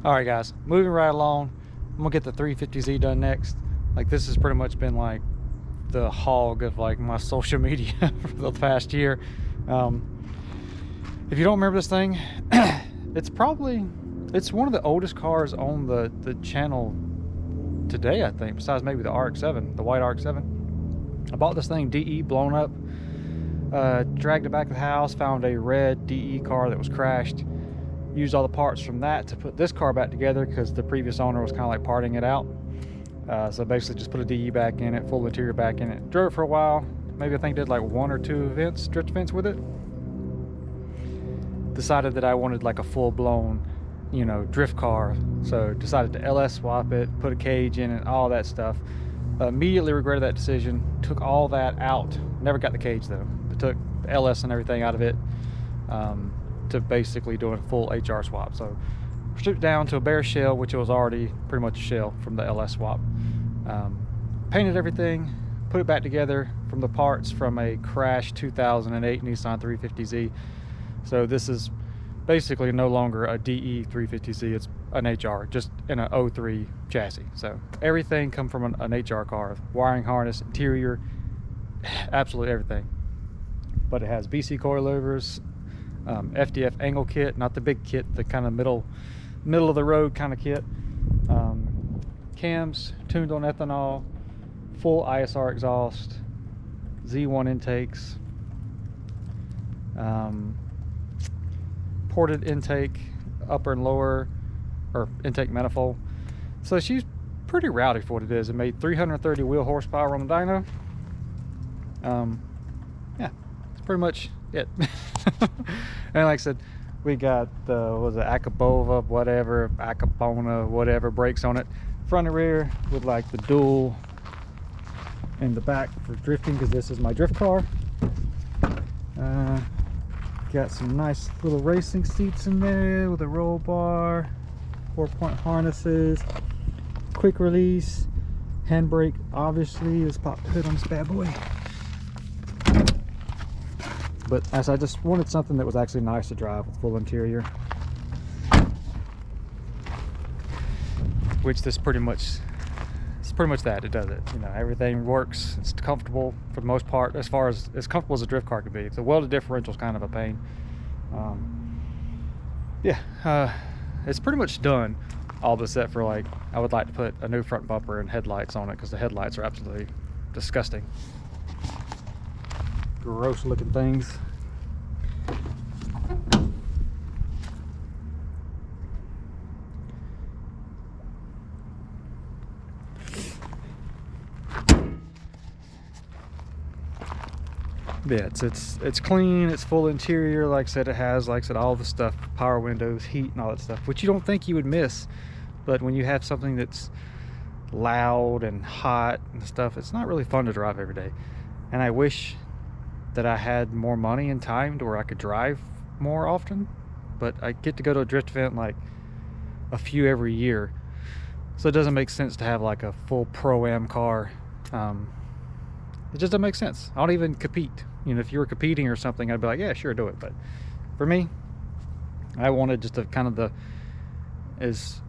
All right, guys, moving right along. I'm gonna get the 350Z done next. Like, this has pretty much been like the hog of like my social media for the past year. If you don't remember this thing, it's one of the oldest cars on the channel today, I think, besides maybe the RX-7, the white RX-7. I bought this thing DE blown up, dragged it back to the house, found a red DE car that was crashed, used all the parts from that to put this car back together because the previous owner was kind of like parting it out. So basically just put a DE back in it, full interior back in it, drove it for a while, maybe I think did like 1 or 2 events, drift events with it. Decided that I wanted like a full-blown, you know, drift car, so decided to LS swap it, put a cage in it, all that stuff. Immediately regretted that decision, took all that out, never got the cage though, but took the LS and everything out of it, to basically doing a full HR swap. So stripped down to a bare shell, which was already pretty much a shell from the LS swap. Painted everything, put it back together from the parts from a crashed 2008 Nissan 350Z. So this is basically no longer a DE 350Z, it's an HR, just in an 03 chassis. So everything come from an HR car, wiring harness, interior, absolutely everything. But it has BC coilovers, FDF angle kit, not the big kit, the kind of middle of the road kind of kit. Cams tuned on ethanol, full ISR exhaust, Z1 intakes, ported intake, upper and lower, or intake manifold. So she's pretty rowdy for what it is. It made 330 wheel horsepower on the dyno. Yeah, that's pretty much it. And like I said, we got the, what was it, Acapova, whatever, Acapona, whatever, brakes on it, front and rear, with like the dual in the back for drifting, because this is my drift car. Got some nice little racing seats in there with a roll bar, 4-point harnesses, quick release, handbrake obviously. Let's pop the hood on this bad boy. But as I just wanted something that was actually nice to drive with full interior, which this pretty much, it's pretty much that. It does it. You know, everything works. It's comfortable for the most part, as far as comfortable as a drift car can be. The welded differential is kind of a pain. Yeah, it's pretty much done, all but set for like, I would like to put a new front bumper and headlights on it, because the headlights are absolutely disgusting. Gross looking things. Yeah, it's clean, it's full interior. Like I said, it has, like I said, all the stuff, power windows, heat, and all that stuff, which you don't think you would miss. But when you have something that's loud and hot and stuff, it's not really fun to drive every day. And I wish that I had more money and time to where I could drive more often, but I get to go to a drift event like a few every year, so it doesn't make sense to have like a full Pro-Am car. It just doesn't make sense. I don't even compete. You know, if you were competing or something, I'd be like, yeah, sure, do it. But for me, I wanted just a kind of the as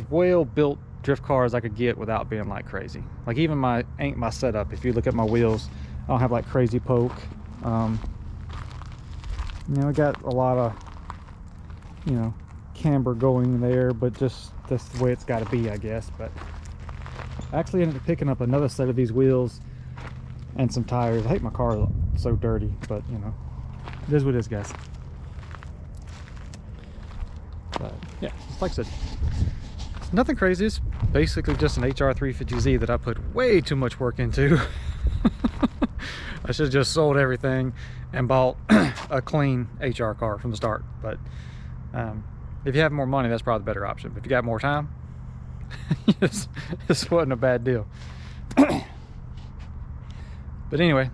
well built drift car as I could get without being like crazy. Like even my setup, if you look at my wheels, I don't have like crazy poke. You know, I got a lot of, you know, camber going there, but just that's the way it's got to be, I guess. But I actually ended up picking up another set of these wheels and some tires. I hate my car so dirty, but you know, it is what it is, guys. But yeah, like I said, it's nothing crazy. It's basically just an HR 350Z that I put way too much work into. I should have just sold everything and bought a clean HR car from the start. But if you have more money, that's probably the better option. But if you got more time, this wasn't a bad deal. But anyway,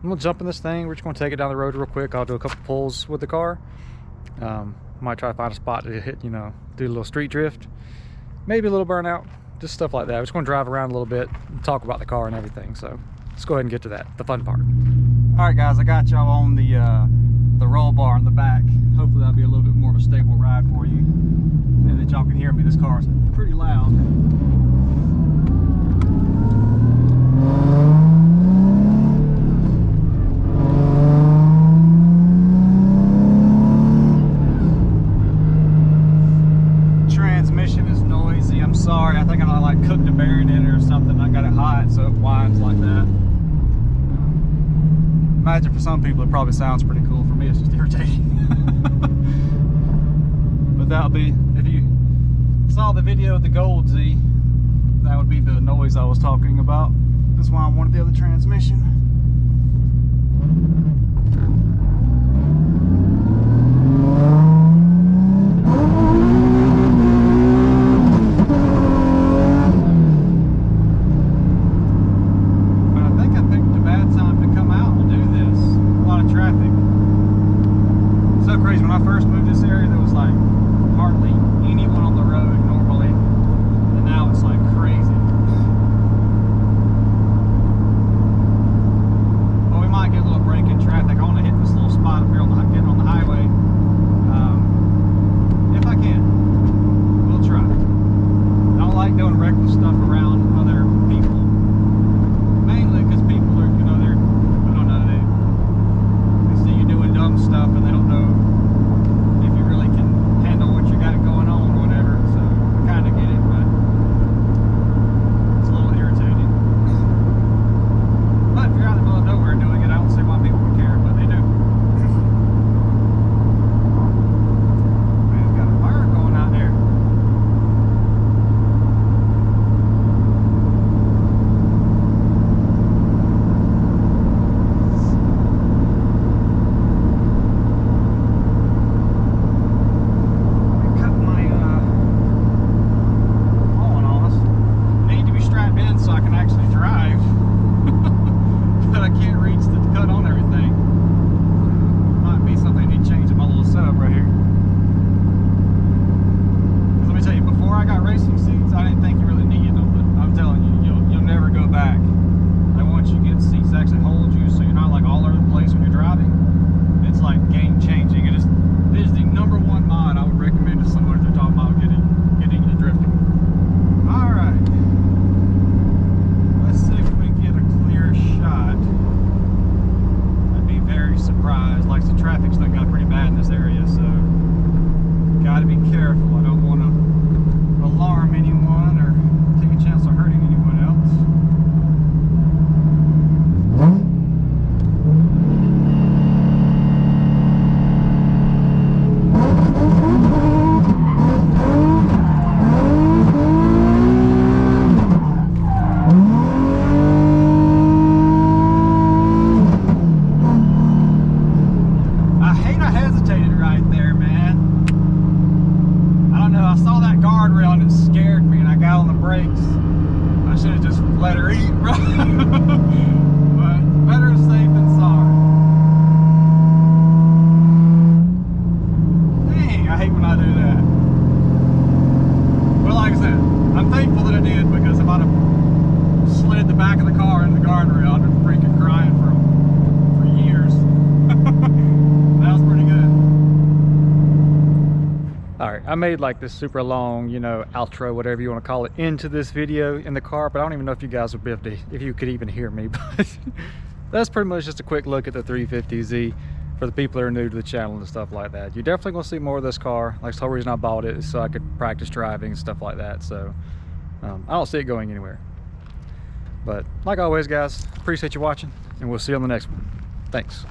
I'm gonna jump in this thing. We're just gonna take it down the road real quick. I'll do a couple pulls with the car. Might try to find a spot to hit, you know, do a little street drift, maybe a little burnout, just stuff like that. I'm just gonna drive around a little bit and talk about the car and everything. So let's go ahead and get to that, the fun part. All right, guys, I got y'all on the roll bar in the back. Hopefully that'll be a little bit more of a stable ride for you, and that y'all hear me. This car is pretty loud. Transmission is noisy. I'm sorry. I think I like cooked a bearing in it or something. I got it hot, so it whines like that. Imagine for some people it probably sounds pretty cool. For me, it's just irritating. But that'll be, if you saw the video of the Gold Z, that would be the noise I was talking about. That's why I wanted the other transmission. When I first moved this area, there was like hardly anyone on the road normally, and now it's like crazy. Well, we might get a little break in traffic. I want to hit this little spot up here on the getting on the highway. If I can, we'll try. I don't like doing reckless stuff around other people, mainly because people are, you know, they're, I don't know, they see you doing dumb stuff and they don't know if you really can handle what you got going on or whatever. So I kind of get it, but it's a little irritating. But if you're out in the middle of nowhere doing it, I don't see why people would care, but they do. Man, got a fire going out there. So I can actually drive, but I can't reach the cut on everything. Might be something I need to change in my little setup right here. Because let me tell you, before I got racing seats, I didn't think you really needed them, but I'm telling you, you'll never go back. And once you get seats that actually hold you, so you're not like all over the place when you're driving, it's like game changing. It is the #1 mod I would recommend to someone if they're talking about getting into drifting. All right. Let's see if we can get a clear shot. I'd be very surprised. Like, the traffic's done got pretty bad in this area, so gotta be careful. I don't want to alarm anyone or take a chance of hurting anyone else. Hesitated right there, man. I don't know, I saw that guardrail and it scared me and I got on the brakes. I should have just let her eat, bro. But better safe than sorry. Dang, I hate when I do that. But like I said, I'm thankful that I did, because if I'd have slid the back of the car in the guardrail, I'd been freaking crying for years. That was pretty good. All right, I made like this super long, you know, outro, whatever you want to call it, into this video in the car, but I don't even know if you guys would be able to, if you could even hear me. But that's pretty much just a quick look at the 350Z for the people that are new to the channel and stuff like that. You're definitely going to see more of this car. Like, the whole reason I bought it is so I could practice driving and stuff like that. So I don't see it going anywhere. But like always, guys, appreciate you watching, and we'll see you on the next one. Thanks.